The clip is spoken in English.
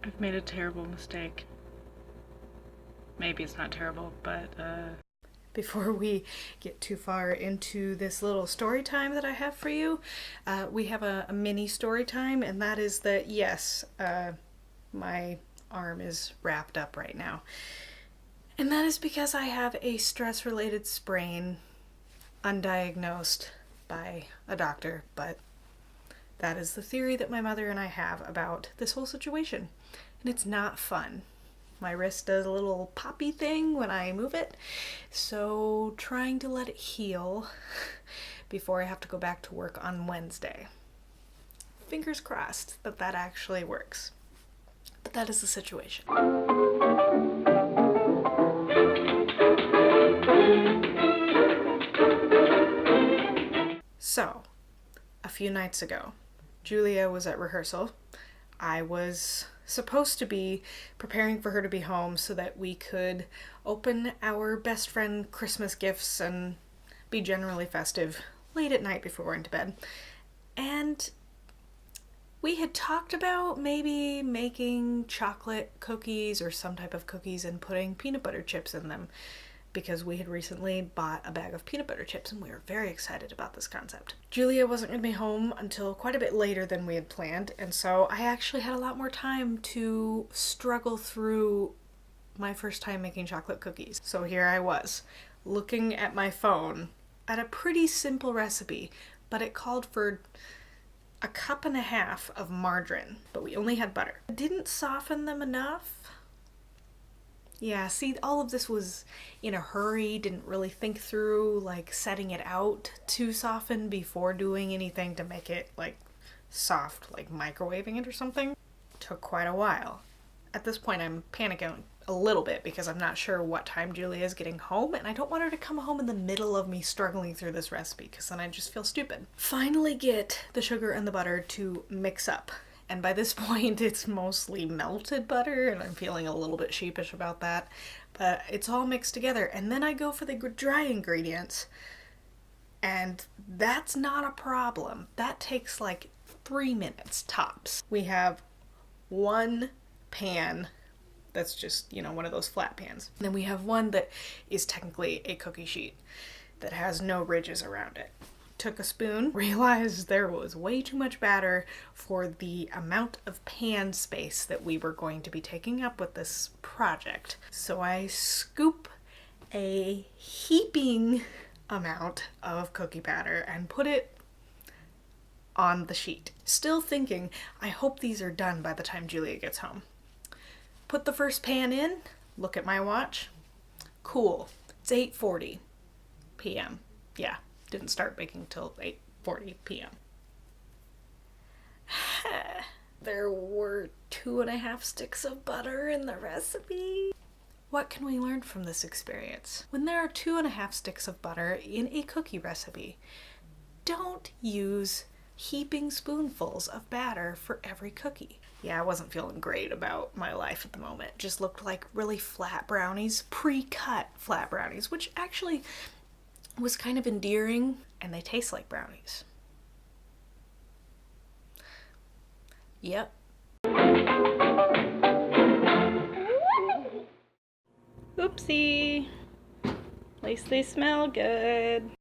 I've made a terrible mistake. Maybe it's not terrible, but Before we get too far into this little story time that I have for you, we have a mini story time, and that is that yes, my arm is wrapped up right now. And that is because I have a stress related sprain, undiagnosed by a doctor, but that is the theory that my mother and I have about this whole situation. And it's not fun. My wrist does a little poppy thing when I move it, so trying to let it heal before I have to go back to work on Wednesday. Fingers crossed that that actually works. But that is the situation. So, a few nights ago, Julia was at rehearsal. I was supposed to be preparing for her to be home so that we could open our best friend Christmas gifts and be generally festive late at night before going to bed. And we had talked about maybe making chocolate cookies or some type of cookies and putting peanut butter chips in them, because we had recently bought a bag of peanut butter chips and we were very excited about this concept. Julia wasn't going to be home until quite a bit later than we had planned, and so I actually had a lot more time to struggle through my first time making chocolate cookies. So here I was, looking at my phone at a pretty simple recipe, but it called for a cup and a half of margarine, but we only had butter. It didn't soften them enough. Yeah, see, all of this was in a hurry, didn't really think through, like, setting it out to soften before doing anything to make it, like, soft, like microwaving it or something. Took quite a while. At this point, I'm panicking a little bit because I'm not sure what time Julia is getting home, and I don't want her to come home in the middle of me struggling through this recipe, because then I just feel stupid. Finally get the sugar and the butter to mix up. And by this point, it's mostly melted butter, and I'm feeling a little bit sheepish about that. But it's all mixed together. And then I go for the dry ingredients, and that's not a problem. That takes like 3 minutes tops. We have one pan that's just, you know, one of those flat pans. And then we have one that is technically a cookie sheet that has no ridges around it. Took a spoon, realized there was way too much batter for the amount of pan space that we were going to be taking up with this project. So I scoop a heaping amount of cookie batter and put it on the sheet. Still thinking, I hope these are done by the time Julia gets home. Put the first pan in, look at my watch. Cool, it's 8:40 p.m. Yeah. Didn't start baking till 8:40 p.m. There were 2.5 sticks of butter in the recipe. What can we learn from this experience? When there are 2.5 sticks of butter in a cookie recipe, don't use heaping spoonfuls of batter for every cookie. Yeah, I wasn't feeling great about my life at the moment. Just looked like really flat brownies, pre-cut flat brownies, which actually was kind of endearing, and they taste like brownies. Yep. Oopsie. At least they smell good.